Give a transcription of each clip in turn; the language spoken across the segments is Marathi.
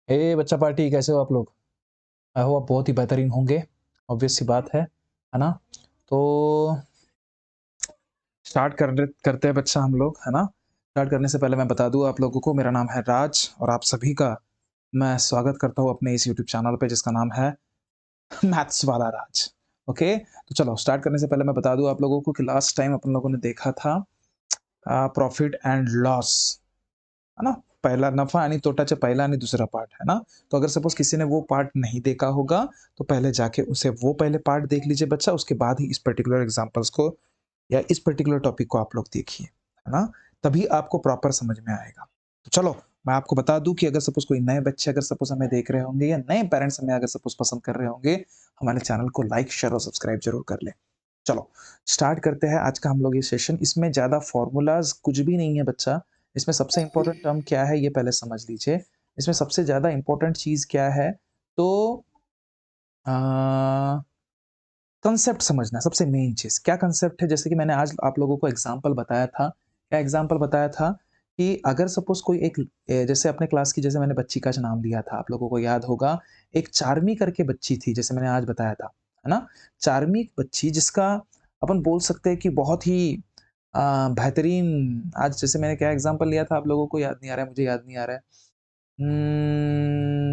हे बच्चा पार्टी कैसे हो आप लोग? आई होप आप बहुत ही बेहतरीन होंगे, ऑब्वियस सी बात है ना? तो स्टार्ट करते हैं बच्चा हम लोग, है ना? स्टार्ट करने से पहले मैं बता दूँ आप लोगों को मेरा नाम है राज और आप सभी का मैं स्वागत करता हूँ अपने इस यूट्यूब चैनल पे जिसका नाम है मैथ्स वाला राज। ओके? तो चलो स्टार्ट करने से पहले मैं बता दूँ आप लोगों को कि लास्ट टाइम अपन लोगों ने देखा था प्रॉफिट एंड लॉस है ना? पहिला नफा आणि तोटाचा पहिला आणि दुसरा पार्ट है ना? तो अगर सपोज़ किसी ने वो पार्ट नहीं देखा होगा, तो पहले जाके उसे वो पहले पार्ट देख लीजिए बच्चा, उसके बाद ही इस पर्टिकुलर एग्ज़ाम्पल्स को या इस पर्टिकुलर टॉपिक को आप लोग देखिए, है ना? तभी आपको प्रॉपर समझ में आएगा। तो चलो, मैं आपको बता दूँ कि अगर सपोज़ कोई नए बच्चे अगर सपोज़ हमें देख रहे होंगे या नए पेरेंट्स हमें अगर सपोज़ पसंद कर रहे होंगे, हमारे चैनल को लाइक, शेयर और सब्सक्राइब ज़रूर कर लें। चलो, स्टार्ट करते हैं आज का हम लोग ये सेशन। इसमें ज़्यादा फ़ॉर्मूलाज़ कुछ भी नहीं है बच्चा। इसमें सबसे इम्पोर्टेंट टर्म क्या है ये पहले समझ लीजिए। इसमें सबसे ज़्यादा इम्पोर्टेंट चीज़ क्या है तो अ, कांसेप्ट समझना सबसे मेन चीज़। क्या कांसेप्ट है जैसे कि मैंने आज आप लोगों को एग्ज़ाम्पल बताया था। क्या एग्ज़ाम्पल बताया था कि अगर सपोज़ कोई एक जैसे अपने क्लास की जैसे मैंने बच्ची का नाम लिया था, आप लोगों को याद होगा एक चार्मी करके बच्ची थी जैसे मैंने आज बताया था, है ना? चार्मी बच्ची जिसका अपन बोल सकते हैं कि बहुत ही बेहतरीन आज जैसे मैंने क्या एग्ज़ाम्पल लिया था आप लोगों को याद नहीं आ रहा है, मुझे याद नहीं आ रहा है। उम्म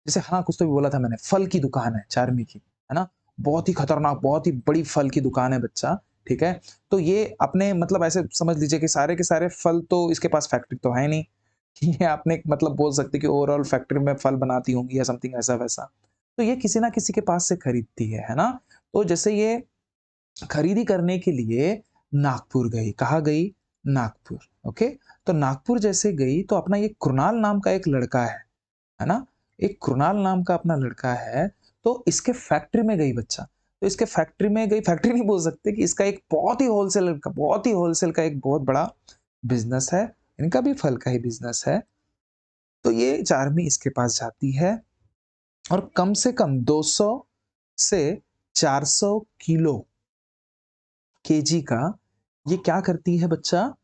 जैसे हाँ, कुछ तो भी बोला था मैंने, फल की दुकान है चार्मी की, है ना? बहुत ही खतरनाक, बहुत ही बड़ी फल की दुकान है बच्चा, ठीक है? तो ये अपने मतलब ऐसे समझ लीजिए कि सारे के सारे फल तो इसके पास फैक्ट्री तो है नहीं। ये आपने एक मतलब बोल सकते हैं कि ओवरऑल फैक्ट्री में फल बनाती होंगी या समथिंग ऐसा-वैसा। तो ये किसी न किसी के पास से खरीदती है ना? तो जैसे ये खरीदी करने के लिए नागपुर गई, कहाँ गई? नागपुर, ओके? तो नागपुर जैसे गई तो अपना ये कृणाल नाम का एक लड़का है ना? एक कृणाल नाम का अपना लड़का है, तो इसके फैक्ट्री में गई बच्चा। तो इसके फैक्ट्री में गई फैक्ट्री नहीं बोल सकते कि इसका एक बहुत ही होलसेल का एक बहुत बड़ा बिज़नेस है। इनका भी फल का ही बिज़नेस है। तो ये चार्मी इसके पास जाती है और कम से कम 200 से 400 किलो केजी का ये क्या करती है बच्चा,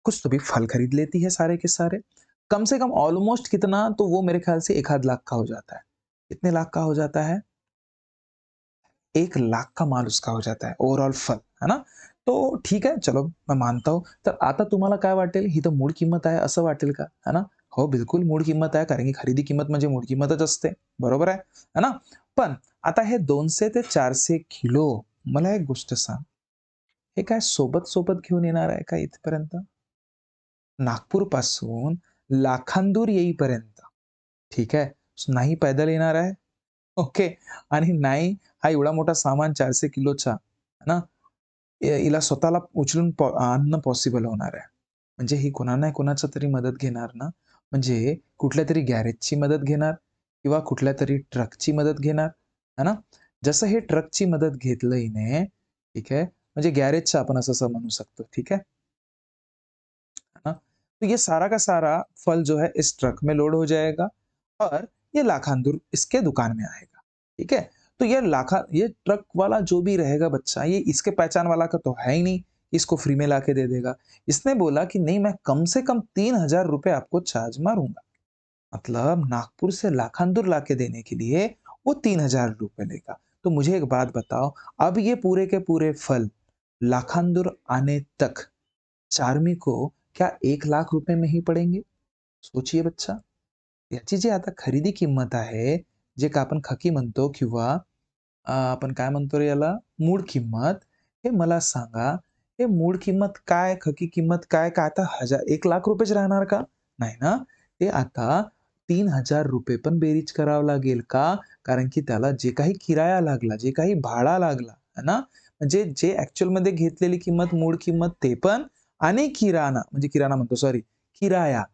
कुछ तो भी फल खरीद लेती है सारे के सारे। कम से कम ऑलमोस्ट कितना तो वो मेरे ख़्याल से 1 आध लाख का हो जाता है। कितने लाख का हो जाता है? 1 लाख का माल उसका हो जाता है ओव्हरऑल फल, है ना? तो ठीक आहे, चलो मैं मानता हूँ. तर आता तुम्हाला काय वाटेल, ही तर मूळ किंमत आहे असं वाटेल का? है ना? हो, बिलकुल मूळ किंमत आहे, कारण की खरेदी किंमत म्हणजे मूळ किंमतच असते. बरोबर आहे, है ना? पण आता हे 200 ते 400 किलो मला एक गोष्ट सांग, हे काय सोबत-सोबत घेऊन येणार आहे का इथपर्यंत? नागपूरपासून लाखांदूर येईपर्यंत, ठीक आहे? नाही पैदल येणार आहे, ओके. आणि नाही हा एवढा मोठा सामान 400 किलोचा, है ना? हिला स्वतःला उचलून आणणं पॉसिबल होणार आहे. म्हणजे ही कोणा ना कोणाची तरी मदत घेणार ना, म्हणजे कुठल्यातरी गॅरेजची मदत घेणार किंवा कुठल्यातरी ट्रकची मदत घेणार, है ना? जसं हे ट्रकची मदत घेतलं हिने, ठीक है? म्हणजे गॅरेजचं आपण असं म्हणू शकतो, ठीक है? है ना? तो ये सारा का सारा फल जो है इस ट्रक में लोड हो जाएगा और ये लाखांदूर इसके दुकान में आएगा, ठीक है? तो ये ट्रक वाला जो भी रहेगा बच्चा, ये इसके पहचान वाला का तो है ही नहीं, इसको फ्री में लाके दे देगा। इसने बोला कि नहीं मैं कम से कम 3000 रुपए आपको चार्ज मारूँगा। मतलब नागपुर से लाखांदूर लाके देने के लिए वो 3000 रुपए लेगा। तो मुझे एक बात बताओ, अब ये पूरे के पूरे फल लाखांदूर आने तक चार्मी को क्या 1 लाख रुपए में ही पडेंगे? सोचिए बच्चा. याची जी आता खरेदी किंमत आहे, जे का आपण खकी म्हणतो किंवा आपण काय म्हणतो रे याला मूळ किंमत, हे मला सांगा, हे मूळ किंमत काय, खकी किंमत काय, का आता 1 लाख रुपयेच राहणार का? नाही ना. ते आता 3000 रुपये पण बेरीज करावं लागेल. का? कारण की त्याला जे काही किराया लागला, जे काही भाडा लागला, है ना? म्हणजे जे ॲक्चुअलमध्ये घेतलेली किंमत, मूळ किंमत ते पण आणि किराना म्हणजे किराना म्हणतो सॉरी, किराया.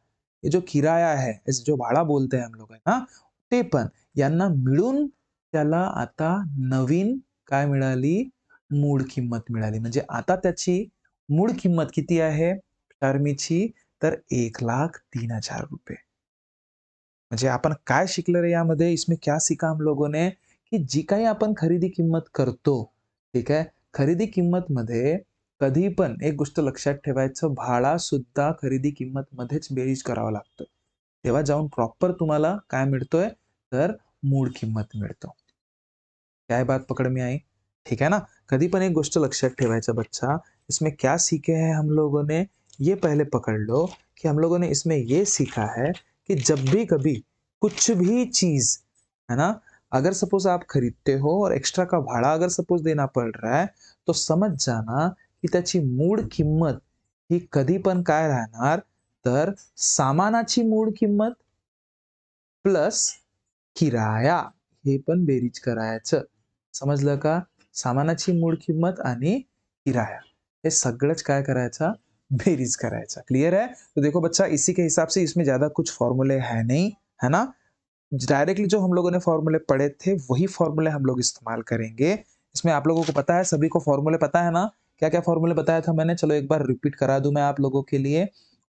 ये जो किराया है, इस जो भाड़ा बोलते हैं हम लोग है ना, ते पण यांना मिळून त्याला आता नवीन काय मिळाली? मूळ किंमत मिळाली. म्हणजे आता त्याची मूळ किंमत किती आहे टर्मीची? तर ₹1,03,000 म्हणजे आपण काय शिकलो रे यामध्ये? इसमें क्या सीखा हम लोगों ने? की जी काही आपण खरेदी किंमत करतो, ठीक आहे? खरेदी किंमतमध्ये कधी पण एक गोष्ट लक्षात ठेवायचं, भाडासुद्धा खरेदी किंमतमध्येच बेरीज करावं लागतं. तेव्हा जाऊन प्रॉपर तुम्हाला काय मिळतोय, तर मूळ किंमत मिळतो. क्या बात पकड़ में आई? ठीक है ना? कभी पण एक गोष्ट लक्षात ठेवायचा बच्चा, इसमें क्या सीखे हैं हम लोगों ने, ये पहले पकड़ लो कि हम लोगों ने इसमें ये सीखा है कि जब भी कभी कुछ भी चीज़, है ना? अगर सपोज़ आप खरीदते हो और एक्स्ट्रा का भाड़ा अगर सपोज़ देना पड़ रहा है, तो समझ जाना की त्याची मूळ किंमत ही कधी पण काय राहणार, तर सामानाची मूळ किंमत प्लस किराया, हे पण बेरीज करायचं. समझलं का? सामानाची मूळ किंमत आणि किराया, हे सगळंच काय करायचा, बेरीज करायचा. क्लियर है? तो देखो बच्चा इसी के हिसाब से इसमें ज़्यादा कुछ फ़ॉर्मूले है नहीं, है ना? डायरेक्टली जो हम लोगों ने फ़ॉर्मूले पढ़े थे, वही फ़ॉर्मूले हम लोग इस्तेमाल करेंगे। इसमें आप लोगों को पता है, सभी को फ़ॉर्मूले पता है ना? क्या-क्या फ़ॉर्मूले बताया था मैंने? चलो एक बार रिपीट करा दूँ मैं आप लोगों के लिए।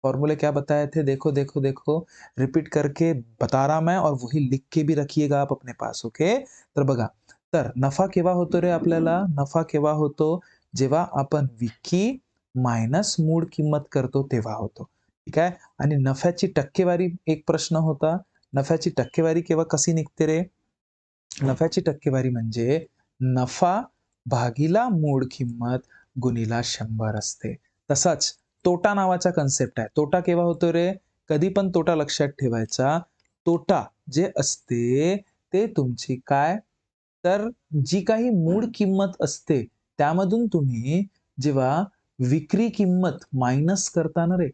फ़ॉर्मूले क्या बताए थे? देखो, देखो, देखो, रिपीट करके बता रहा मैं और वही लिख के भी रखिएगा आप अपने पास, ओके? तर बघा, तर नफा केव्हा होतो रे आपल्याला? नफा केव्हा होतो? जेव्हा आपण विक्री मायनस मूळ किंमत करतो तेव्हा होतो. ठीक आहे? आणि नफ्याची टक्केवारी एक प्रश्न होता. नफ्याची टक्केवारी केव्हा कशी निघते रे? नफ्याची टक्केवारी म्हणजे नफा भागीला मूळ किंमत गुणीला 100 असते. तसाच तोटा नावाचा कन्सेप्ट आहे. तोटा केव्हा होतो रे? कधी पण तोटा लक्षात ठेवायचा. तोटा जे असते ते तुमची काय? तर जी काही मूळ किंमत असते, त्यामधून तुम्ही जेव्हा विक्री किंमत मायनस करता ना रे,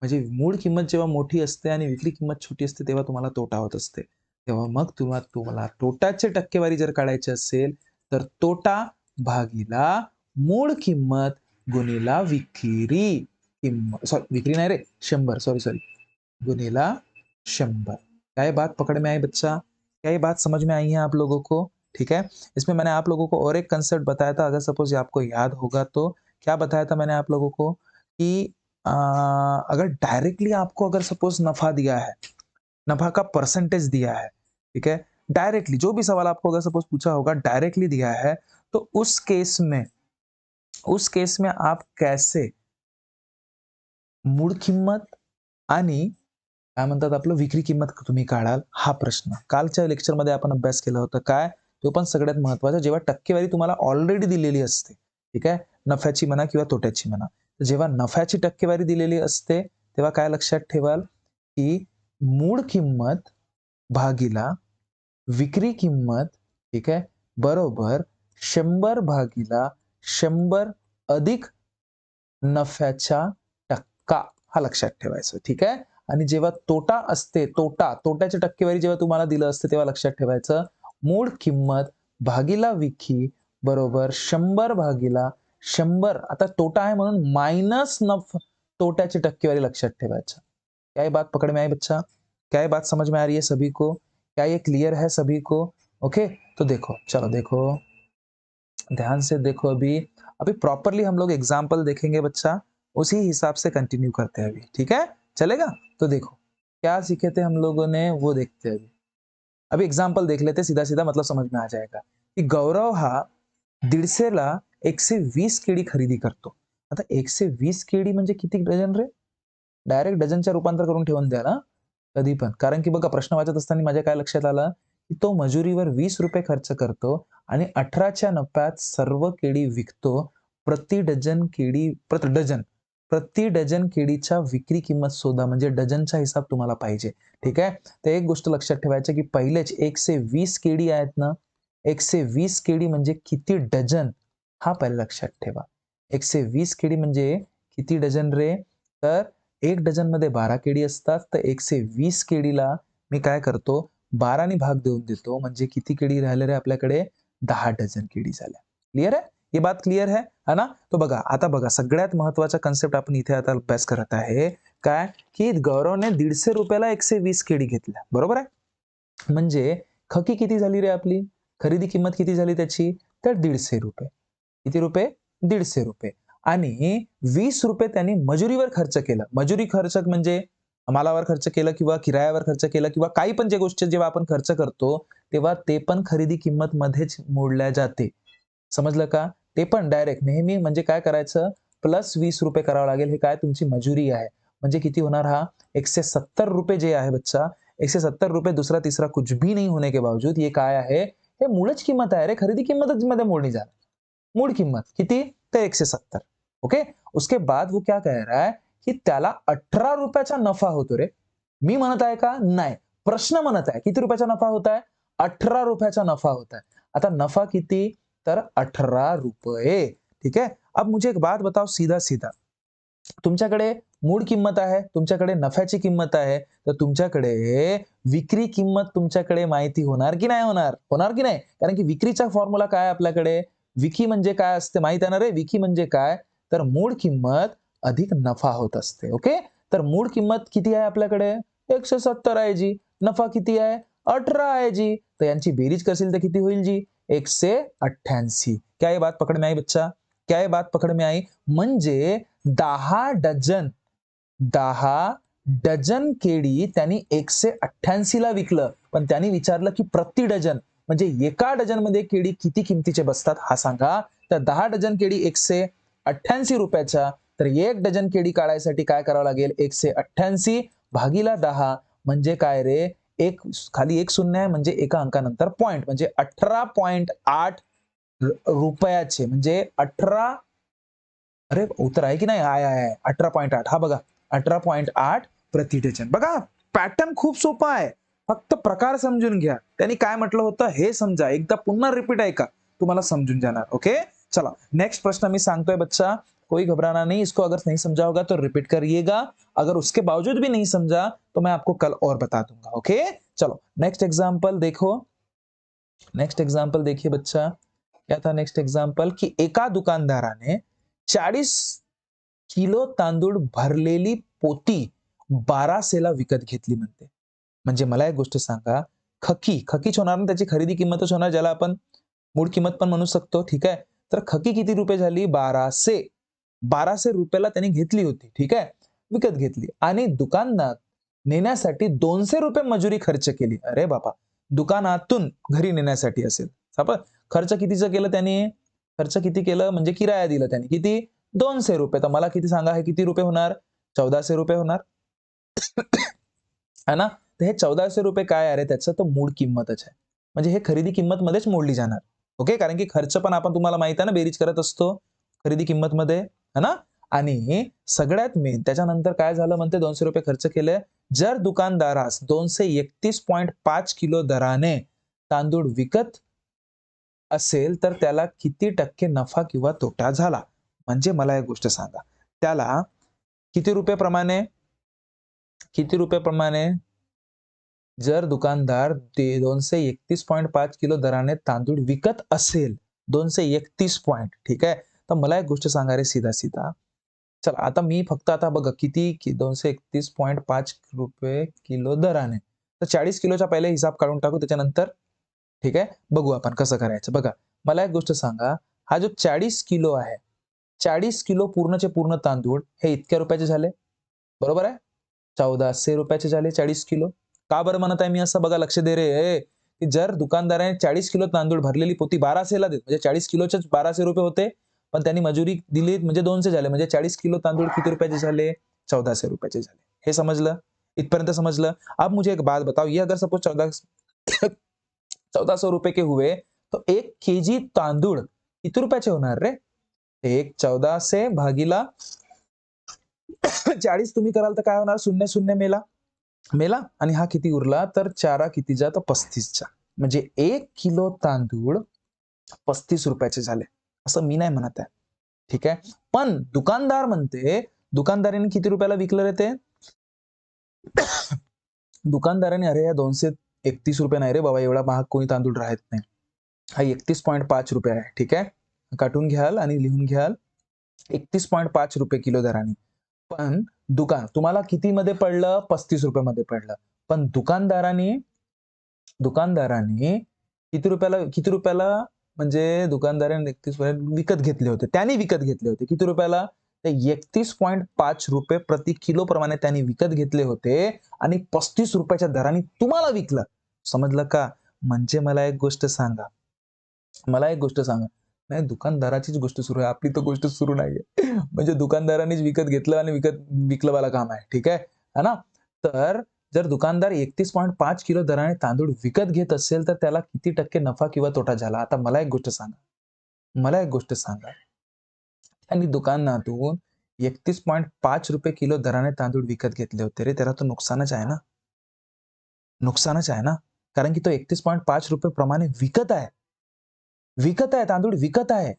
म्हणजे मूळ किंमत जेव्हा मोठी असते आणि विक्री किंमत छोटी असते, तेव्हा तुम्हाला तोटा होत असते. तेव्हा मग तुम्हाला तोटाची टक्केवारी जर काढायची असेल, तर तोटा भागीला मूळ किंमत गुणीला विक्री किंमत, सॉरी विक्री नाही रे, 100, सॉरी, गुणीला 100। क्या ये बात पकड़ में आई बच्चा? क्या ये बात समझ में आई है आप लोगों को? ठीक है? इसमें मैंने आप लोगों को और एक कंसेप्ट बताया था, अगर सपोज़ ये आपको याद होगा तो। क्या बताया था मैंने आप लोगों को कि अगर डायरेक्टली आपको अगर सपोज़ नफ़ा दिया है, नफ़ा का परसेंटेज दिया है, ठीक है? डायरेक्टली जो भी सवाल आपको अगर सपोज़ पूछा होगा, डायरेक्टली दिया है, तो उस केस में आप कैसे मूळ किंमत आणि काय म्हणतात आपलं विक्री किंमत तुम्ही काढाल, हा प्रश्न. कालच्या लेक्चरमध्ये आपण अभ्यास केला होता. काय? तो पण सगळ्यात महत्त्वाचा, जेव्हा टक्केवारी तुम्हाला ऑलरेडी दिलेली असते. ठीक आहे? नफ्याची म्हणा किंवा तोट्याची म्हणा. जेव्हा नफ्याची टक्केवारी दिलेली असते, तेव्हा काय लक्षात ठेवाल, की मूळ किंमत भागीला विक्री किंमत, ठीक आहे, बरोबर 100 भागीला 100 अधिक नफ्याचा टक्का, हा लक्षात ठेवायचा. ठीक आहे? आणि जेव्हा तोटा असते, तोट्याची टक्केवारी जेव्हा तुम्हाला दिलं असतं, तेव्हा लक्षात ठेवायचं मूळ किंमत भागीला विक्री बरोबर 100 भागीला 100, आता तोटा आहे म्हणून मायनस तोट्याची टक्केवारी लक्षात ठेवायचं. क्या ये बात पकड़ में आई बच्चा? क्या ये बात समझ में आ रही है सभी को? क्या ये क्लियर है सभी को? ओके? तो देखो, चलो देखो, ध्यान से देखो अभी। अभी प्रॉपरली हम लोग एग्जाम्पल देखेंगे बच्चा, उसी हिसाब से कंटिन्यू करते हैं अभी, ठीक है? चलेगा? तो देखो, क्या सीखे थे हम लोगों ने वो देखते हैं अभी। अभी एग्जाम्पल देख लेते सीधा-सीधा, मतलब समझ में आ जाएगा, की गौरव हा 150 ला 120 केळी खरेदी करतो. आता 120 केळी म्हणजे किती डझन रे? डायरेक्ट डझनच्या रूपांतर करून ठेवून द्या ना, कधी पण. कारण की बघा प्रश्न वाचत असताना माझ्या काय लक्षात आलं, की तो मजुरीवर ₹20 खर्च करतो आणि 18च्या नफ्यात सर्व केळी विकतो. प्रति डझन केळीच्या विक्री किंमत शोधा, म्हणजे डझनचा हिसाब तुम्हाला पाहिजे. ठीक आहे? तर एक गोष्ट लक्षात ठेवायची, की पहिलेच 120 केळी आहेत ना, 120 केळी म्हणजे किती डझन, हा पहिला लक्षात ठेवा. 120 केळी म्हणजे किती डझन रे? तर 1 डझनमध्ये 12 केळी असतात, तर 120 केळीला मी काय करतो, 12 ने भाग देऊन देतो, म्हणजे किती केळी राहिले रे आपल्याकडे? 10 डझन केळी झाल्या. क्लिअर है? ये बात क्लिअर है ना? तो बघा, आता बघा सगळ्यात महत्त्वाचा कन्सेप्ट आपण इथे आता अभ्यास करत आहे. काय? की गौरवने ₹150 ला 120 केळी घेतल्या. बरोबर आहे? म्हणजे खकी किती झाली रे आपली? खरेदी किंमत किती झाली त्याची? तर ₹150. किती रुपये? ₹150. आणि ₹20 त्यांनी मजुरीवर खर्च केला. मजुरी खर्च म्हणजे मालावर खर्च केला किंवा किरायावर खर्च केला किंवा काही पण ज्या गोष्टी जेव्हा आपण खर्च करतो, तेव्हा ते पण खरेदी किंमत मध्येच मोडल्या जाते. समजलं का? ते पण डायरेक्ट नेहमी म्हणजे काय करायचं, प्लस ₹20 करावं लागेल. हे काय तुमची मजुरी आहे. म्हणजे किती होणार हा 170 रुपये जे आहे बच्चा 170 रुपये दूसरा तीसरा कुछ भी नहीं होने के बावजूद ये काय आहे हे मूळच किंमत आहे रे खरेदी किंमतच मध्ये मोडली जाणार मूळ किंमत किती तर 170 ओके उसके बाद वो क्या कह रहा है की त्याला 18 रुपयाचा नफा होतो रे मी म्हणत आहे का नाही प्रश्न म्हणत आहे किती रुपयाचा नफा होत आहे 18 रुपयाचा नफा होता है आता नफा किती तर 18 रुपये ठीक है अब मुझे एक बात बताओ सीधा सीधा तुमच्याकडे मूळ किंमत आहे तुमच्याकडे नफ्याची किंमत आहे तर तुमच्याकडे विक्री किंमत तुमच्याकडे माहिती होणार की नाही होणार की नाही कारण की विक्रीचा फॉर्म्युला काय आपल्याकडे विकी म्हणजे काय असते माहित आहे ना रे विकी म्हणजे काय तर मूळ किंमत अधिक नफा होत असते ओके तर मूळ किंमत किती आहे आपल्याकडे 170 आहे जी नफा किती आहे 18 आहे जी तर यांची बेरीज करशील तर किती होईल जी 188 क्या ये बात पकड़ में आई बच्चा क्या ये बात पकड़ में आई म्हणजे 10 डझन केळी त्यांनी 188 ला विकलं पण त्यांनी विचारलं की प्रति डझन म्हणजे एका डझन मध्ये केळी किती किमतीचे बसतात हा सांगा तर 10 डझन केळी 188 रुपयाच्या तर एक डझन केळी काढायसाठी काय करावं लागेल 188 भागीला 10 म्हणजे काय रे एक खाली एक शून्य आहे म्हणजे एका अंकानंतर पॉइंट म्हणजे 18.8 रुपयाचे म्हणजे 18 अरे उत्तर आहे की नाही आहे 18.8 हा बघा 18.8 प्रति डझन बघा पॅटर्न खूप सोपा आहे फक्त प्रकार समजून घ्या त्यांनी काय म्हटलं होतं हे समजा एकदा पुन्हा रिपीट ऐका तुम्हाला समजून जाणार ओके चला नेक्स्ट प्रश्न मी सांगतोय बच्चा कोई घबराना नहीं इसको अगर नहीं समझा होगा तो रिपीट करिएगा अगर उसके बावजूद भी नहीं समझा तो मैं आपको कल और बता दूंगा ओके चलो नेक्स्ट एग्जांपल देखो नेक्स्ट एग्जांपल देखिए बच्चा क्या था नेक्स्ट एग्जांपल की एका दुकानदाराने 40 किलो तांदूळ भरलेली पोती 1200 ला विकत घेतली म्हणते म्हणजे मला एक गोष्ट सांगा खकीच होणार ना त्याची खरेदी किंमतच होणार ज्याला आपण मूळ किंमत पण म्हणू शकतो ठीक आहे तर खकी किती रुपये झाली 1200 रुपयाला त्यांनी घेतली होती ठीक आहे विकत घेतली आणि दुकानात नेण्यासाठी 200 रुपये मजुरी खर्च केली अरे बाबा दुकानातून घरी नेण्यासाठी असेल खर्च कितीचं केलं त्याने खर्च किती केलं म्हणजे किराया दिला त्याने किती 200 रुपये तर मला किती सांगा हे किती रुपये होणार 1400 रुपये होणार है ना तर हे 1400 रुपये काय आहे त्याचं तर मूळ किंमतच आहे म्हणजे हे खरेदी किंमत मध्येच मोडली जाणार ओके कारण की खर्च पण आपण तुम्हाला माहित आहे ना बेरीज करत असतो खरेदी किंमत मध्ये है ना आणि सगळ्यात मेन त्याच्यानंतर काय झालं म्हणते 200 रुपये खर्च केले जर दुकानदारास 231.5 किलो दराने तांदूळ विकत असेल तर त्याला किती टक्के नफा किंवा तोटा झाला म्हणजे मला एक गोष्ट सांगा त्याला किती रुपये प्रमाणे जर दुकानदार 231.5 किलो दराने तांदूळ विकत असेल 231 पॉइंट ठीक आहे तर मला एक गोष्ट सांगा रे सीधा चला आता मी फक्त आता बघा किती 231.5 रुपये किलो दराने तर 40 किलोचा पहिले हिसाब काढून टाकू त्याच्यानंतर ठीक आहे बघू आपण कसं करायचं बघा मला एक गोष्ट सांगा हा जो 40 किलो आहे 40 किलो पूर्णचे पूर्ण तांदूळ हे इतक्या रुपयाचे झाले बरोबर आहे 1400 रुपयाचे झाले 40 किलो का बरं म्हणत आहे मी असं बघा लक्ष दे रे की जर दुकानदाराने 40 किलो तांदूळ भरलेली पोती 1200 ला देत म्हणजे 40 किलोचे 1200 रुपये होते पण त्यांनी मजुरी दिली म्हणजे 200 झाले म्हणजे 40 किलो तांदूळ किती रुपयाचे झाले 1400 रुपयाचे झाले हे समजलं इतपर्यंत समजलं अब मुझे एक बात बताओ ये अगर सपोज 1400 रुपये के हुए तो 1 केजी तांदूळ किती रुपयाचे होणार रे 1400 भागीला 40 तुम्ही कराल तर काय होणार 00 मेला आणि हा किती उरला तर 4 कितीचा तर 35चा म्हणजे 1 किलो तांदूळ 35 रुपयाचे झाले असं मी नाही म्हणत आहे ठीक आहे पण दुकानदार म्हणते दुकानदाराने किती रुपयाला विकलं रे ते दुकानदाराने अरे या 231 रुपये नाही रे बाबा एवढा महाग कोणी तांदूळ राहत नाही हा 31.5 रुपये आहे ठीक आहे काटून घ्याल आणि लिहून घ्याल 31.5 रुपये किलो दराने पण तुम्हाला किती मध्ये पडलं 35 रुपये मध्ये पडलं पण दुकानदाराने किती रुपयाला म्हणजे दुकानदाराने 31 विकत घेतले होते त्यांनी विकत घेतले होते किती रुपयाला ते 31.5 रुपये प्रति किलो प्रमाणे त्यांनी विकत घेतले होते आणि 35 रुपयाच्या दराने तुम्हाला विकलं समजलं का म्हणजे मला एक गोष्ट सांगा नाही, दुकानदाराचीच गोष्ट सुरू आहे. आपली तर गोष्ट सुरू नाहीये. म्हणजे दुकानदारानेच विकत घेतलं आणि विकलं वाला काम आहे. ठीक आहे. है ना? तर जर दुकानदार 31.5 किलो दराने तांदूळ विकत घेत असेल, तर त्याला किती टक्के नफा किंवा तोटा झाला? आता मला एक गोष्ट सांगा. मला एक गोष्ट सांगा. त्यांनी दुकानातून ₹31.5 किलो दराने तांदूळ विकत घेतले होते रे. त्याला तर नुकसानच आहे ना? नुकसानच आहे ना? कारण की तो ₹31.5 प्रमाणे विकत आहे. विकत आहे, तांदूळ विकत आहे.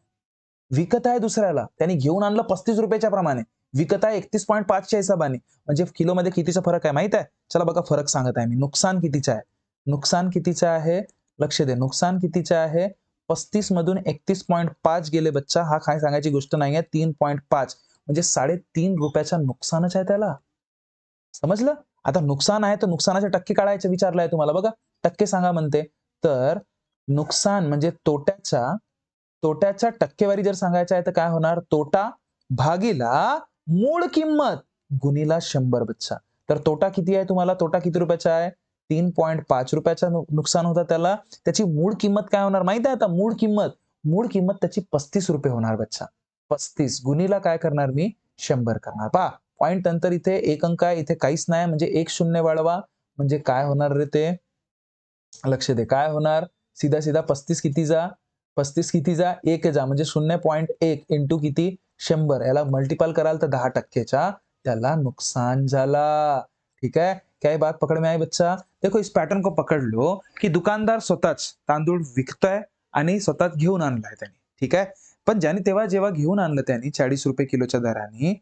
विकत आहे दुसऱ्याला. त्याने घेऊन आणलं ₹35 च्या प्रमाणे. विकत आहे 31.5 च्या हिसाबाने. म्हणजे किलोमध्ये कितीचा फरक आहे माहीत आहे? चला बघा फरक सांगत आहे मी. नुकसान कितीचं आहे? नुकसान कितीचं आहे? लक्ष दे. नुकसान कितीचं आहे? 35 मधून 31.5 गेले बच्चा. हा काय सांगायची गोष्ट नाहीये. 3.5 म्हणजे ₹3.5 चा नुकसानच आहे त्याला. समजलं? आता नुकसान आहे तर नुकसानाचे टक्के काढायचे विचारलंय तुम्हाला बघा. टक्के सांगा म्हणते. तर नुकसान म्हणजे तोट्याच्या टक्केवारी जर सांगायचं आहे तर काय होणार? तोटा भागीला मूळ किंमत गुणीला 100 बच्चा. तर तोटा किती आहे तुम्हाला? तोटा किती रुपयाचा आहे? ₹3.5 नुकसान होतं त्याला. त्याची मूळ किंमत काय होणार माहिती आहे आता? मूळ किंमत त्याची ₹35 होणार बच्चा. 35 गुणीला काय करणार मी? 100 करणार. पहा पॉइंट नंतर इथे एक अंक आहे, इथे काहीच नाही म्हणजे एक शून्य वाढवा. म्हणजे काय होणार रे ते? लक्ष दे. काय होणार? सीधा 35 किती जा? 35 किती जा? 1 जा म्हणजे 0.1 इंटू किती? 100 याला मल्टिपल कराल तर 10% चा त्याला नुकसान झाला. ठीक है? क्या ये बात पकड़ में आई बच्चा? देखो इस पैटर्न को पकड़ लो की दुकानदार स्वतःच तांदूळ विकतोय आणि स्वतःच घेऊन आणलाय त्याने. ठीक आहे? पण ज्याने जेव्हा घेऊन आणलं त्याने ₹40 किलोच्या दराने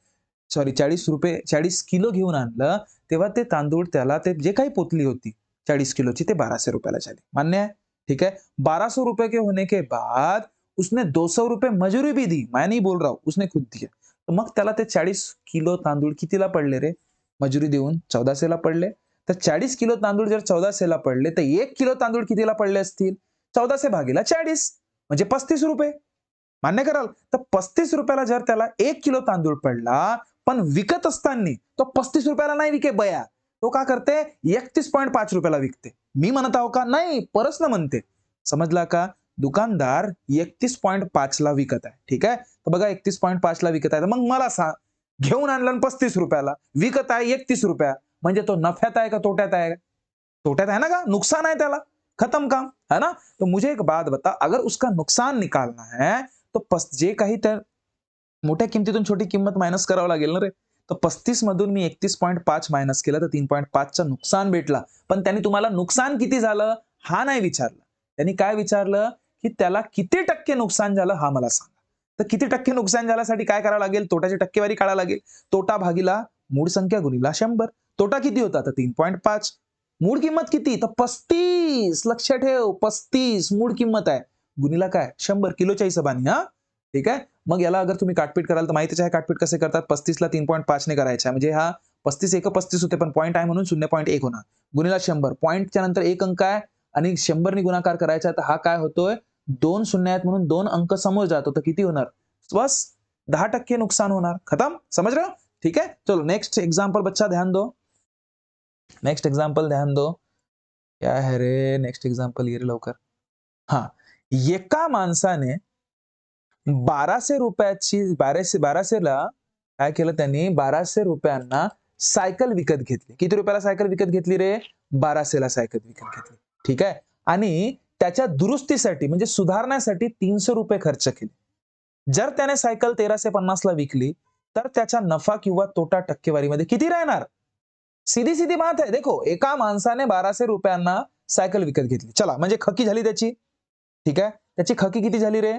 सॉरी ₹40 किलो घेऊन आणलं, तेव्हा ते तांदूळ त्याला ते जे काही पोतली होती 40 किलोची ते ₹1200 ला झाली. मान्य है? ठीक है? ₹1200 के होने के बाद उसने ₹200 मजूरी भी दी. मैं नहीं बोल रहा हूं, उसने खुद दिया. तर मग त्याला ते 40 किलो तांदूळ कितीला पडले रे? मजुरी देऊन 1400 ला पडले. तर 40 किलो तांदूळ जर 1400 ला पडले, तर 1 किलो तांदूळ कितीला पडले असतील? 1400 भागीला 40 म्हणजे ₹35. मान्य कराल? तर ₹35 ला जर त्याला 1 किलो तांदूळ पडला, पण विकत असताना तो ₹35 ला नाही विके बया. तो का करते? ₹31.5 ला विकते. मी म्हणत आहो का? नाही, परस्न म्हणते. समजला का? दुकानदार 31.5 ला विकत आहे. ठीक आहे? तर बघा 31.5 ला विकत आहे. तर मग मला सांग, घेऊन आणलं ₹35 ला, विकत आहे ₹31 म्हणजे तो नफ्यात आहे का तोट्यात आहे? तोट्यात है ना का? नुकसान है त्याला. खत्म काम, है ना? तो मुझे एक बात बता, अगर उसका नुकसान निकालना है, तो जे काही त्या मोठ्या किमतीतून छोटी किंमत मायनस करावं लागेल ना रे. तर 35 मधून मी 31.5 मायनस केलं तर 3.5 चा नुकसान भेटला. पण त्यांनी तुम्हाला नुकसान किती झालं हा नाही विचारलं. त्यांनी काय विचारलं, की त्याला किती टक्के नुकसान झालं हा मला सांगा. तर किती टक्के नुकसान झाल्यासाठी काय करावं लागेल? तोट्याची टक्केवारी काढावी लागेल. तोटा भागीला मूळ संख्या गुणीला 100. तोटा किती होता? तर 3.5. मूळ किंमत किती? तर 35. लक्ष ठेव 35 मूळ किंमत आहे. गुणीला काय? 100 किलोच्या हिशोबाने हा. ठीक आहे? मग याला अगर तुम्ही काटपीट कराल तर माहितीच आहे काटपीट कसे करतात. 35 ला 3.5 ने करायचं आहे. म्हणजे हा 35 एक 35 होते पण पॉइंट आहे म्हणून 0.1 होणार. गुणीला 100. पॉइंटच्या नंतर एक अंक आहे आणि 100 ने गुणाकार करायचा तर हा काय होतोय? 2 शून्य आहेत म्हणून 2 अंक समोर जातो तर किती होणार? बस 10% नुकसान होणार. खत्म? समझ रहे हो? ठीक है? चलो नेक्स्ट एग्जांपल बच्चा ध्यान दो. नेक्स्ट एग्जांपल ध्यान दो. क्या है रे? नेक्स्ट एग्जांपल ये रे लवकर. हां. एका माणसाने 1200 रुपयाची 1200 ला काय केलं त्यांनी? ₹1200 सायकल विकत घेतली. किती रुपयाला सायकल विकत घेतली रे? 1200 ला सायकल विकत घेतली. ठीक आहे? आणि त्याच्या दुरुस्तीसाठी म्हणजे सुधारण्यासाठी ₹300 खर्च केले. जर त्याने सायकल 1350 ला विकली, तर त्याचा नफा किंवा तोटा टक्केवारीमध्ये किती राहणार? सीधी बात है. देखो, एका माणसाने ₹1200 सायकल विकत घेतली. चला, म्हणजे खकी झाली त्याची. ठीक आहे? त्याची खकी किती झाली रे?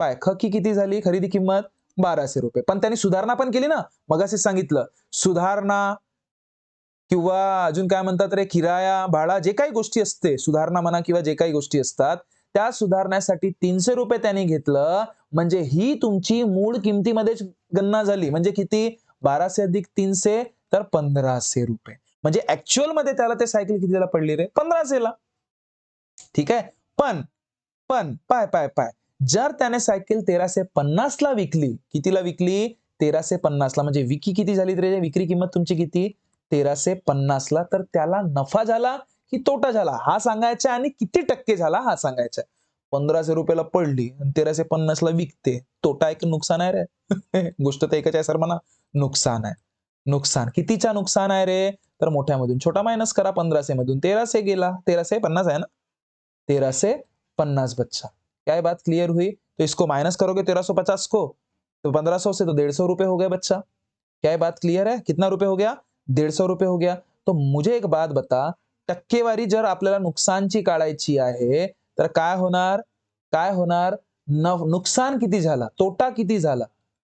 पाय खकी किती झाली? खरेदी किंमत ₹1200. पण त्यांनी सुधारणा पण केली ना. मगाशीच सांगितलं. सुधारणा किंवा अजून काय म्हणतात रे किराया, भाडा जे काही गोष्टी असते, सुधारणा म्हणा किंवा जे काही गोष्टी असतात, त्या सुधारण्यासाठी ₹300 त्यांनी घेतलं. म्हणजे ही तुमची मूळ किमतीमध्येच गणना झाली. म्हणजे किती? 1200 अधिक 300 तर ₹1500. म्हणजे ॲक्चुअल मध्ये त्याला ते सायकल कितीला पडली रे? 1500 ला. ठीक आहे? पण पाय. जर त्याने सायकल 1350 ला विकली, कितीला विकली? 1350 ला म्हणजे विकी किती झाली रे? विक्री किंमत तुमची किती? 1350 ला. तर त्याला नफा झाला की तोटा झाला हा सांगायचा आणि किती टक्के झाला हा सांगायचा. ₹1500 पडली आणि 1350ला विकते. तोटा आहे की नुकसान आहे रे? गोष्ट तर एकच आहे सर म्हणा. नुकसान आहे. नुकसान. कितीचा नुकसान आहे रे? तर मोठ्यामधून छोटा मायनस करा 1500 मधून. 1300 गेला. 1350 है ना? 1350 बच्चा। क्या ये बात क्लियर हुई? तो इसको माइनस करोगे 1350 को, तो 1500 से तो ₹150 हो गए बच्चा। क्या ये बात क्लियर है? कितना रुपये हो गया? ₹150 हो गया। तो मुझे एक बात बता, टक्केवारी जर आपल्याला नुकसानची काढायची आहे, तर काय होणार? काय होणार? नुकसान किती झाला? तोटा किती झाला?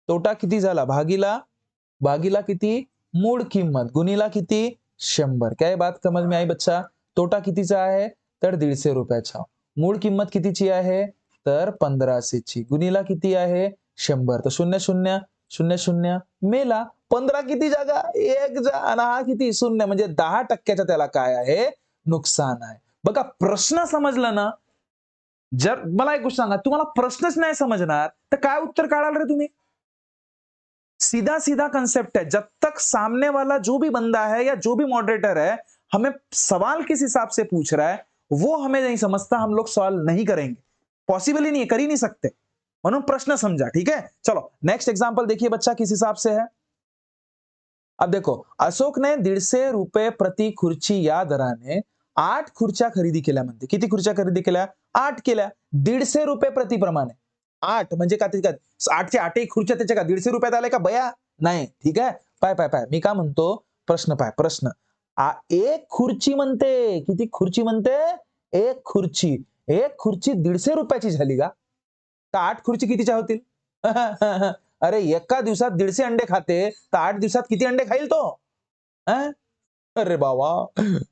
तोटा किती झाला? भागीला भागीला किती? मूळ किंमत गुणीला किती? 100। क्या ये बात समझ में आई बच्चा? तोटा कितीचा आहे? तर ₹150 मूळ किंमत कितीची आहे? तर 1500ची गुणीला किती आहे? 100 तर 0 0 0 0 मेला 15 किती जागा? 1 जा आणि हा किती? 0 म्हणजे 10% त्याला काय आहे? नुकसान आहे. बघा प्रश्न समजला ना? जर मला एक गोष्ट सांगा, तुम्हाला प्रश्नच नाही समजणार, तर काय उत्तर काढाल रे तुम्ही? सीधा सीधा कंसेप्ट है। जब तक सामने वाला जो भी बंदा है या जो भी मॉडरेटर है हमें सवाल किस हिसाब से पूछ रहा है वो हमें नहीं समझता, हम लोग सवाल नहीं करेंगे। पॉसिबल ही नहीं है, कर ही नहीं सकते। म्हणून प्रश्न समझा, ठीक है? चलो नेक्स्ट एग्जांपल देखिए बच्चा किस हिसाब से है। अब देखो अशोक ने ₹150 प्रति खुर्ची या दराने 8 खुर्च्या खरेदी केल्या म्हणते. किती खुर्च्या खरेदी केल्या? 8 केल्या. ₹150 प्रतिप्रमाणे. 8 म्हणजे का 8चे 8ही खुर्च्या त्याच्या का ₹150 आल्या का बया? नाही. ठीक आहे. पाय. मी का म्हणतो? प्रश्न पाय प्रश्न. एक खुर्ची म्हणते. किती खुर्ची म्हणते? एक खुर्ची. एक खुर्ची ₹150 झाली का? तर 8 खुर्ची कितीच्या होतील? अरे एका दिवसात 150 अंडे खाते, तर 8 दिवसात किती अंडे खाईल तो? हैं? अरे बाबा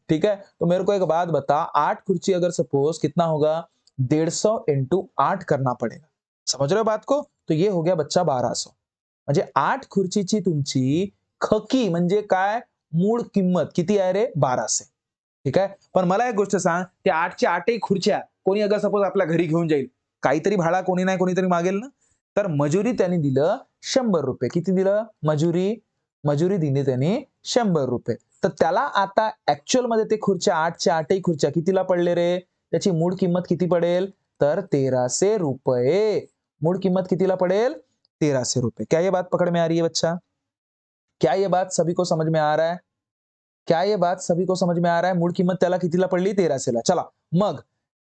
ठीक है तो मेरे को एक बात बता 8 खुर्ची अगर सपोज कितना होगा 150 इंटू 8 करना पड़ेगा समझ रहे हो बात को तो ये हो गया बच्चा 1200 म्हणजे 8 खुर्चीची तुमची खकी म्हणजे काय मूळ किंमत किती आहे रे 1200 ठीक आहे पण मला एक गोष्ट सांग त्या 8च्या 8ही खुर्च्या कोणी अगर सपोज आपल्या घरी घेऊन जाईल काहीतरी भाडा कोणी नाही कोणीतरी मागेल ना तर मजुरी त्यांनी दिलं 100 रुपये किती दिलं मजुरी दिली त्यांनी 100 रुपये तर त्याला आता ऍक्च्युअल मध्ये ते खुर्च्या 8च्या 8ही खुर्च्या कितीला पडले रे त्याची मूळ किंमत किती पडेल तर 1300 रुपये मूळ किंमत कितीला पडेल 1300 रुपये क्या ये बात पकड़ में आ रही है बच्चा क्या ये बात सभी को समझ में आ रहा है क्या ये बात सभी को समझ में आ रहा है मूळ किंमत त्याला कितीला पडली 1300 ला चला मग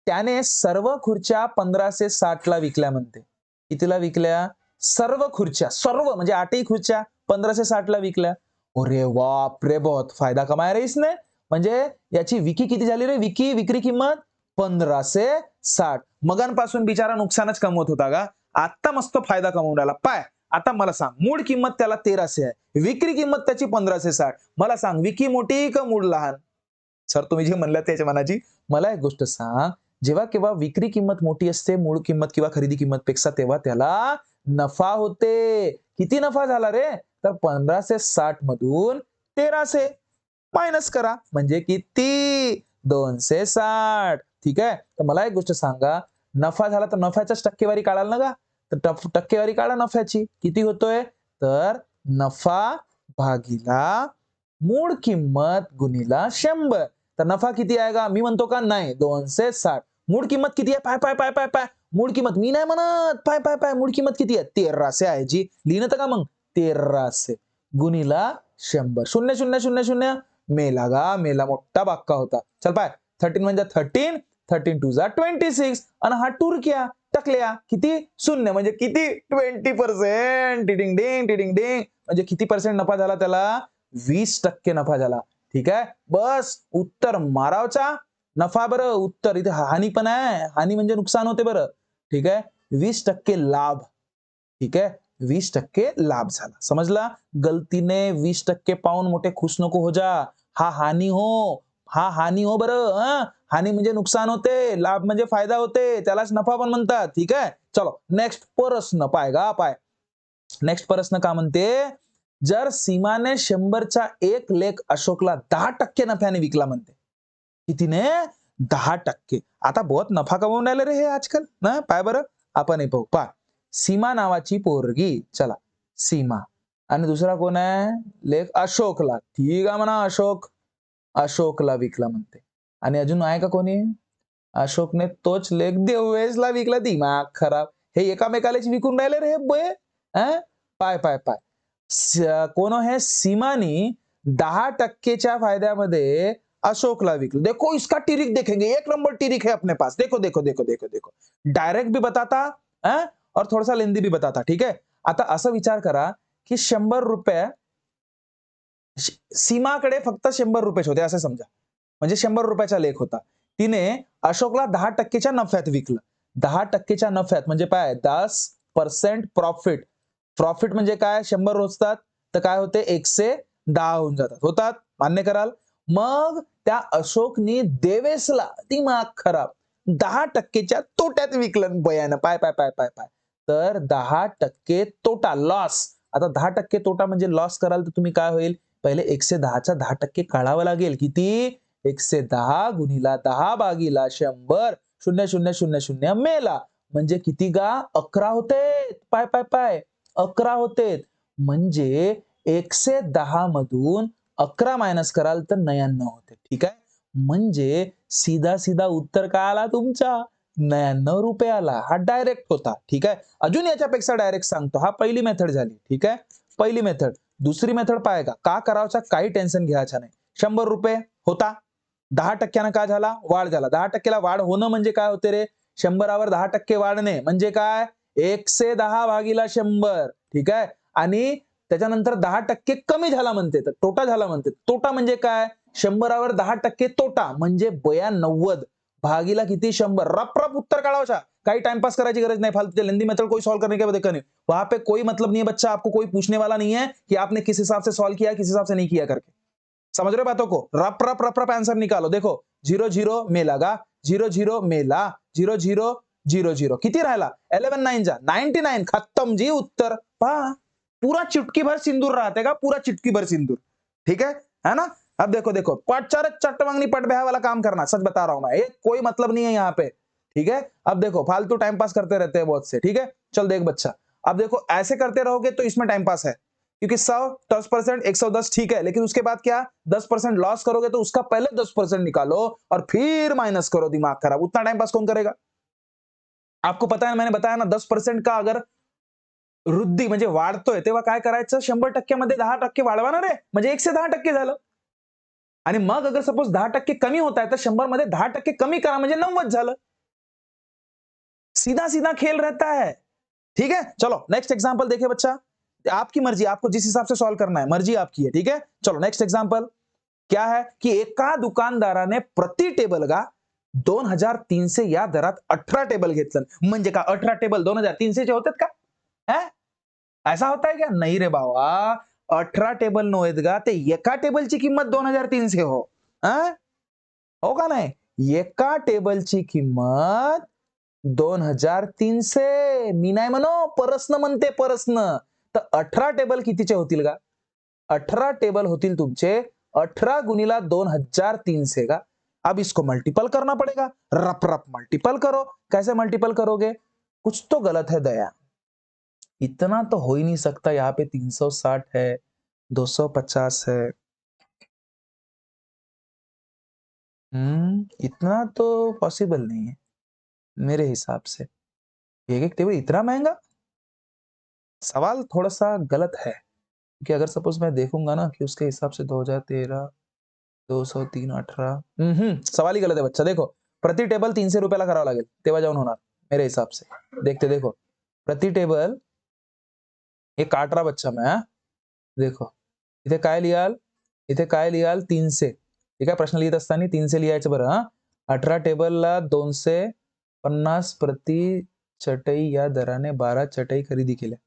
त्याने सर्व खुर्च्या 1560 ला विकल्या म्हणते कितीला विकल्या सर्व खुर्च्या सर्व म्हणजे 8ही खुर्च्या 1560 ला विकल्या अरे बाप रे बहुत फायदा कमाया रे इसने म्हणजे याची विकी किती झाली रे विक्री किंमत 1560 मगांपासून बिचारा नुकसानच कमवत होता का आता मस्त फायदा कमवून राहिला पाय आता मला सांग मूळ किंमत त्याला 1300 आहे विक्री किंमत त्याची 1560 मला सांग विकी मोठी का मूळ लहान सर तुम्ही जे म्हणलं त्याच्या मनाची मला एक गोष्ट सांग जेव्हा केव्हा विक्री किंमत मोठी असते मूळ किंमत किंवा खरेदी किंमत पेक्षा तेव्हा त्याला नफा होते किती नफा झाला रे तर 1560 मधून 1300 मायनस करा म्हणजे किती 260 ठीक आहे तर मला एक गोष्ट सांगा नफा झाला तर नफ्याचाच टक्केवारी काढाल ना का तर टक्केवारी काढा नफ्याची किती होतोय तर नफा भागीला मूळ किंमत गुणीला 100 तर नफा किती आएगा मी म्हणतो का नाही 260 मूळ किंमत किती आहे पाय मूळ किंमत मी नाही म्हणत पाय मूळ किंमत किती आहे 1300 आहे जी लिहिणं तर का मग 1300 गुणीला 100 0 0 0 0 मेला मोठा बाक्का होता चल पाय 13 म्हणजे 13 टू जा 26 आणि हा टुरक्या टकल्या किती शून्य म्हणजे किती 20% टिडिंग डिंग म्हणजे किती पर्सेंट नफा झाला त्याला 20% नफा झाला ठीक आहे बस उत्तर मारावचा नफा बरं उत्तर इथे हानी पण आहे हानी म्हणजे नुकसान होते बरं ठीक आहे 20% लाभ ठीक आहे 20% लाभ झाला समजला गलतीने 20% पाऊन मोठे खुश नको हो जा हा हानी हो बरं हानी म्हणजे नुकसान होते लाभ म्हणजे फायदा होते त्यालाच नफा पण म्हणतात ठीक आहे चलो नेक्स्ट प्रश्न पाय नेक्स्ट प्रश्न का म्हणते जर सीमाने 100चा एक लेख अशोकला 10% नफ्याने विकला म्हणते कितीने 10% आता बहुत नफा कमवून राहिले रे हे आजकाल ना पाय बरं आपण हे पाहू पा सीमा नावाची पोरगी चला सीमा आणि दुसरा कोण आहे लेख अशोकला ठीक आहे म्हणा अशोकला विकला म्हणते आणि अजून आहे का कोणी अशोकने तोच लेख देवेशला विकला. दिमाग खराब. हे एकामेकालाच विकून राहिले रे हे बये. पाय पाय पाय. कोण है सीमानी 10% फायद्यामध्ये अशोकला विकलं. देखो इसका टिरिक देखेंगे, एक नंबर टिरिक है अपने पास. देखो देखो देखो देखो देखो. डायरेक्ट भी बताता और थोडासा लेंदी भी बताता. ठीक आहे. आता असं विचार करा की 100 रुपये सीमाकडे फक्त 100 रुपये होते असं समजा. म्हणजे 100 रुपयाचा लेख होता. तिने अशोकला 10%च्या नफ्यात विकलं. 10%च्या नफ्यात म्हणजे काय 10% प्रॉफिट. प्रॉफिट म्हणजे काय 100 रोजतात तर काय होते 110 होऊन जातात. होतात मान्य कराल. मग त्या अशोकनी देवेशला दिमाग खराब 10%च्या तोट्यात विकलं बयानं. पाय पाय पाय पाय पाय. तर 10% तोटा लॉस. आता 10% तोटा म्हणजे लॉस कराल तर तुम्ही काय होईल पहिले 110चा 10% काढावं लागेल. किती 110 गुणिला 10 भागीला 100 0,0,0,0 मेला. म्हणजे किती गा 11 होते. पाय पाय पाय 11 होते. म्हणजे 110 मधून 11 मायनस कराल तर 99 होते. ठीक आहे. म्हणजे सीधा सीधा उत्तर काय आला तुमचा 99 रुपयाला. हा डायरेक्ट होता. ठीक आहे. अजून याच्यापेक्षा डायरेक्ट सांगतो. हा पहिली मेथड झाली. ठीक आहे. पहिली मेथड. दुसरी मेथड पाहायचा का करावचा काही टेन्शन घ्यायचं नाही. 100 रुपये होता 10% काय झाला वाढ झाला. 10%ला वाढ होणं म्हणजे काय होते रे 100वर 10% वाढणे म्हणजे काय 110 भागीला 100. ठीक आहे. आणि त्याच्यानंतर 10% कमी झाला म्हणते तर तोटा झाला म्हणते. तोटा म्हणजे काय 100वर 10% तोटा म्हणजे 92 भागीला किती 100. रप रप उत्तर काढावचा. काही टाइमपास करायची गरज नहीं. फालतू लेंदी मेथड कोई सॉल्व करने के देखा नहीं. वहां पे कोई मतलब नहीं है बच्चा. आपको कोई पूछने वाला नहीं है कि आपने किस हिसाब से सॉल्व किया किस हिसाब से नहीं किया करके. समझ रहे हो बातों को. रप रप रप रप आंसर निकालो. देखो 0-0 में लगा 0-0 में ला 0-0 0-0 किती राहिला 11 9 जा 99 खत्म जी उत्तर. पहा पूरा चुटकी भर सिंदूर रहते का पूरा चुटकी भर सिंदूर. ठीक है ना. अब देखो देखो चट्ट मांगनी पट ब्याह वाला काम करना. सच बता रहा हूं मैं. कोई मतलब नहीं है यहाँ पे. ठीक है. अब देखो फालतू टाइम पास करते रहते हैं बहुत से. ठीक है. चल देख बच्चा. अब देखो ऐसे करते रहोगे तो इसमें टाइम पास है क्योंकि 100 10% 110 ठीक है. लेकिन उसके बाद क्या 10% लॉस करोगे तो उसका पहले 10% निकालो और फिर माइनस करो. दिमाग खराब. उतना टाइम पास कौन करेगा. आपको पता है मैंने बताया ना 10% का अगर वृद्धी म्हणजे वाढतोय तेव्हा काय करायचं 100% मध्ये 10% वाढवा ना रे म्हणजे 110% झालं. आणि मग अगर सपोज 10% कमी होत आहे तर 100 मध्ये 10% कमी करा म्हणजे 90 झालं. सीधा सीधा खेल रहता है. ठीक है. चलो नेक्स्ट एग्जांपल देखिए बच्चा. आपकी मर्जी आपको जिस हिसाब से सॉल्व करना है मर्जी आपकी है. ठीक है. चलो नेक्स्ट एग्जांपल क्या है की एका दुकानदाराने प्रति टेबल का 2300 या दरात 18 टेबल घेतलं. म्हणजे का 18 टेबल 2300 चे होतात का. ऐसा होता है क्या नहीं रे बाबा. 18 टेबल नो आहेत का ते एका टेबलची किंमत 2300 हो. हो का नाही. एका टेबलची किंमत 2300. मी नाही म्हणो परस्न म्हणते परस्न. तर 18 टेबल कितीचे होतील का 18 टेबल होतील तुमचे 18 गुणिला 2300 का. अब इसको मल्टीपल करना पड़ेगा. रप रप मल्टीपल करो. कैसे मल्टीपल करोगे कुछ तो गलत है दया. इतना तो हो ही नहीं सकता. यहाँ पे 360 है 250 है. इतना तो पॉसिबल नहीं है मेरे हिसाब से. एक एक टेबल इतना महंगा. सवाल थोड़ा सा गलत है कि अगर सपोज मैं देखूंगा ना कि उसके हिसाब से 2013 203 18 सवाल ही गलत है बच्चा. देखो प्रति टेबल 300 रुपयाला करावं लागेल तेव्हा जाऊन होणार मेरे हिसाब से. देखते देखो प्रति टेबल हे काट रहा बच्चा मैं. देखो इथे काय लिहाल 300. ठीक आहे. प्रश्न लिहित असताना 300 लिहायचं बरं. 18 टेबलला 250 प्रति चटई या दराने 12 चटई खरेदी केल्या.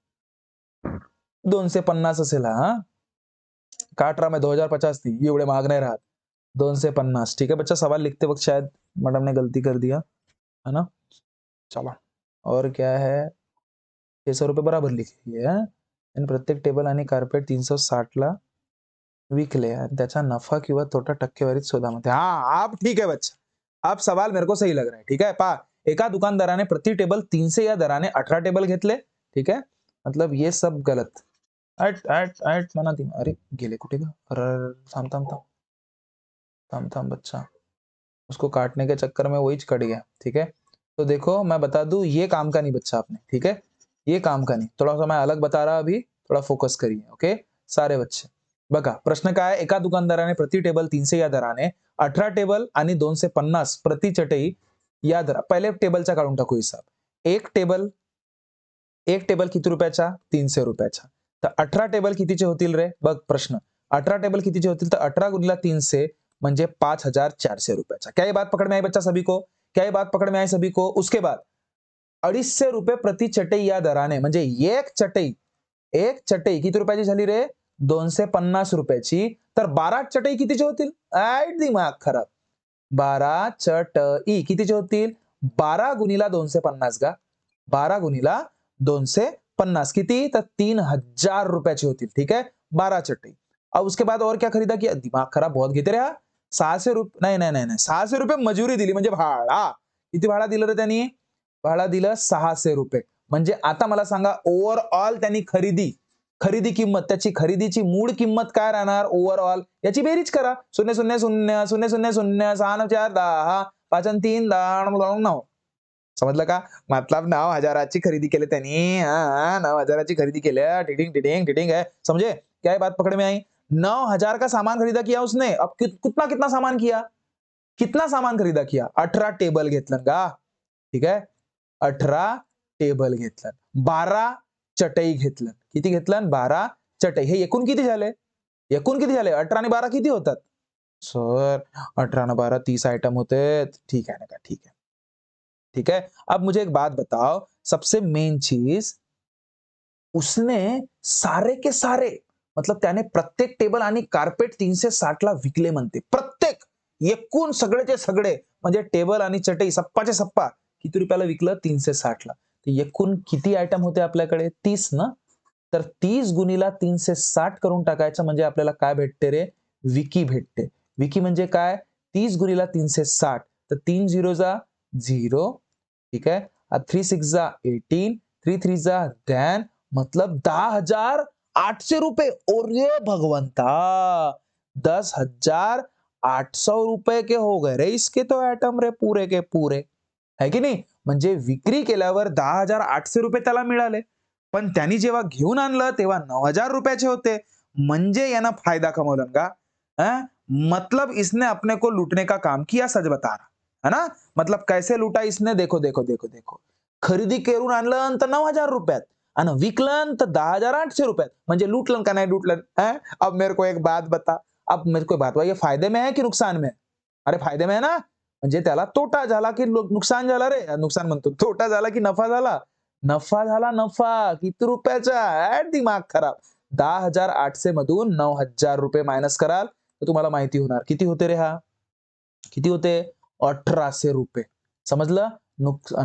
250 असेल हा. काट रहा मैं 2050 थी एवढे महाग नहीं रहा 250. ठीक है बच्चा. सवाल लिखते वक्त शायद मैडम ने गलती कर दिया है ना. चलो और क्या है 600 रुपये बराबर लिखिए. आणि प्रत्येक टेबल आणि कार्पेट 360 ला विकले आणि त्याचा नफा किंवा तोटा टक्केवारीत शोधामध्ये. हाँ आप ठीक है बच्चा. अब सवाल मेरे को सही लग रहा है. ठीक है. पा एका दुकानदाराने प्रति टेबल 300 या दराने 18 टेबल घेतले. ठीक है. मतलब ये सब गलत. ऍट म्हणा ती. अरे गेले कुठे ग. थांब थांब थांब थांब थांब बच्चा. उसको काटने के चक्कर में वही कट गया, ठीक है। तो देखो मैं बता दूं, ये काम का नहीं बच्चा आपने, ठीक है, ये काम का नहीं। थोड़ा सा मैं अलग बता रहा अभी, थोड़ा फोकस करिए, ओके सारे बच्चे। बघा प्रश्न काय आहे, एका दुकानदाराने प्रति टेबल 300 या दराने 18 टेबल आणि 250 प्रति चटई या दरा, पहिले टेबलचा काढून टाकू हिसाब। एक टेबल किती रुपयाचा? 300 रुपयाचा। तर 18 टेबल कितीचे होतील रे? बघ प्रश्न, 18 टेबल कितीचे होतील? तर 18 गुणिला 300 म्हणजे 5400 रुपयाचा। क्या ये बात पकड़ में आई बच्चा सभी को? क्या ये बात पकड़ में आई सभी को? उसके बाद 250 रुपये प्रति चटई या दराने, म्हणजे एक चटई किती रुपयाची झाली रे? 250 रुपयाची। तर 12 चटई कितीचे होतील? दिमाग खराब। 12 चटई कितीचे होतील? 12 गुणिला 250 का? 12 गुणिला 250 किती? तर 3000 रुपयाची होतील, ठीक है, 12 चटई। अब उसके बाद और क्या खरीदा किया? दिमाग खराब बहुत घेते रे हा। 600 रुपये, नाही 600 रुपये मजुरी दिली, म्हणजे भाडा किती भाडा दिलं रे त्यांनी? भाडा दिलं 600 रुपये। म्हणजे आता मला सांगा ओव्हरऑल त्यांनी खरेदी किंमत, त्याची खरेदीची मूळ किंमत काय राहणार? ओव्हरऑल याची बेरीज करा। 0 0 0 0 0 0 6 9 4 10 5 आणि 3 10 9, समजलं का? मतलब 9,000ची खरेदी केली त्यांनी, 9,000ची खरेदी केल्या, टिडिंग टिडिंग टिडिंग है, समझे? क्या ये बात पकड़ में आई? 9,000 का सामान खरीदा किया उसने। अब कितना सामान किया? कितना सामान खरीदा किया? 18 टेबल घेतलं का, ठीक आहे, 18 टेबल घेतलं, 12 चटई घेतलं, किती घेतलं? 12 चटई। हे एकूण किती झाले? 18 आणि 12 किती होतात? सर 18 आणि 12 30 आइटम होते। ठीक आहे ना का, ठीक है, ठीक है। अब मुझे एक बात बताओ, सबसे मेन चीज, उसने सारे के सारे, मतलब त्याने प्रत्येक टेबल आणि कार्पेट 360 ला विकले म्हणते, प्रत्येक एकूण सगळेचे सगळे, म्हणजे टेबल आणि चटई सप्पाचे सप्पा किती रुपयाला विकलं? 360 ला। एकूण किती आयटम होते आपल्याकडे? 30 ना। तर 30 गुणिला 360 करून टाकायचं, म्हणजे आपल्याला काय भेटते रे? विकी भेटते। विकी म्हणजे काय? 30 गुणिला 360, तर 3 0 जा 0, ठीक है, 3 6 जा 18, 3 3 जा 10, मतलब 10,800 रुपए। और ये भगवंता 10,800 रुपए के हो गए रे इसके तो आइटम रे, पूरे के पूरे, है की नाही? म्हणजे विक्री केल्यावर 10,800 रुपये त्याला मिळाले, पण त्यांनी जेव्हा घेऊन आणलं तेव्हा 9,000 रुपयाचे होते, म्हणजे यानं फायदा कमवला का? मतलब इसने अपने को लूटने का काम किया, सच बता रहा है ना। मतलब कैसे लूटा इसने? देखो देखो देखो देखो, खरेदी करून आणलं तर 9,000 रुपयात आणि विकलन तर 10,800 रुपयात, म्हणजे लूटलन का नाही लूटलन? अब मेरे को एक बात बता, अब मेरे को बात बता, ये फायदे में है कि नुकसान में? अरे फायदे में है ना, म्हणजे त्याला तोटा झाला की नुकसान झाला रे? नुकसान म्हणतो, तोटा झाला की नफा झाला? नफा झाला, नफा किती रुपयाचा? दिमाग खराब। 10,800 मधून 9,000 रुपये मायनस कराल तर तुम्हाला माहिती होणार किती होते रे हा? किती होते? 1,800 रुपये, समजलं?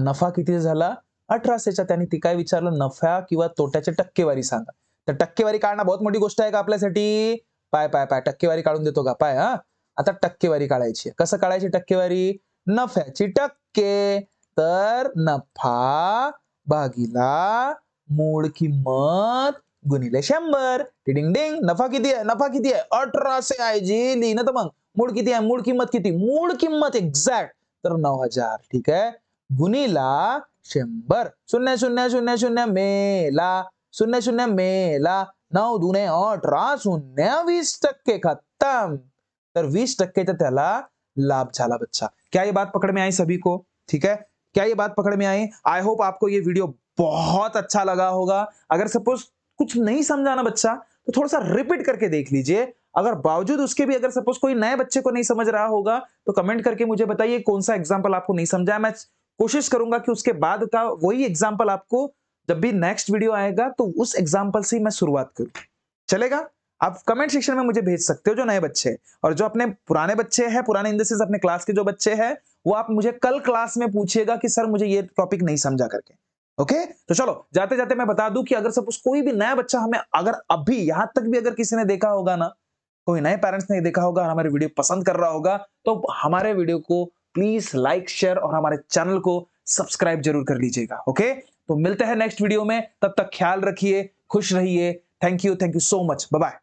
नफा किती झाला? 1,800चा। त्यांनी ती काय विचारलं? नफा किंवा तोट्याची टक्केवारी सांगा। तर टक्केवारी काढणं बहुत मोठी गोष्ट आहे का आपल्यासाठी? पाय टक्केवारी काढून देतो का? पाय आता टक्केवारी काढायची। कसं काढायची टक्केवारी? नफ्याची टक्के, तर नफा भागिला मूळ किंमत गुणिले 100, डिंग डिंग। नफा किती आहे? नफा किती आहे? 1,800 आहे जी, लिहिणं तर मग मूळ किती आहे? मूळ किंमत किती? मूळ किंमत एक्झॅक्ट तर 9,000, ठीक आहे, गुणिला 100, 0 0 0 0 मेला, 0 0 मेला, 9 दुने 18, 0 20% खत्म। तर 20% त्याला लाभ झाला बच्चा। क्या ये बात पकड़ में आई सभी को? ठीक है, क्या ये बात पकड़ में आई? आई होप आपको ये वीडियो बहुत अच्छा लगा होगा। अगर सपोज कुछ नहीं समझा ना बच्चा, तो थोड़ा सा रिपीट करके देख लीजिए। अगर बावजूद उसके भी अगर सपोज कोई नए बच्चे को नहीं समझ रहा होगा, तो कमेंट करके मुझे बताइए कौन सा एग्जाम्पल आपको नहीं समझा। मैं कोशिश करूंगा कि उसके बाद का वही एग्जाम्पल आपको जब भी नेक्स्ट वीडियो आएगा तो उस एग्जाम्पल से ही मैं शुरुआत करूं, चलेगा? आप कमेंट सेक्शन में मुझे भेज सकते हो जो नए बच्चे हैं, और जो अपने पुराने बच्चे हैं, पुराने इन द सेंस अपने क्लास के जो बच्चे हैं, वो आप मुझे कल क्लास में पूछिएगा कि सर मुझे ये टॉपिक नहीं समझा करके। ओके, तो चलो जाते जाते मैं बता दूं कि अगर सपोज कोई भी नया बच्चा हमें अगर अभी यहां तक भी अगर किसी ने देखा होगा ना, कोई नए पेरेंट्स ने देखा होगा, हमारे वीडियो पसंद कर रहा होगा, तो हमारे वीडियो को प्लीज लाइक शेयर और हमारे चैनल को सब्सक्राइब जरूर कर लीजिएगा। ओके, तो मिलते हैं नेक्स्ट वीडियो में, तब तक ख्याल रखिए, खुश रहिए। Thank you so much, bye bye.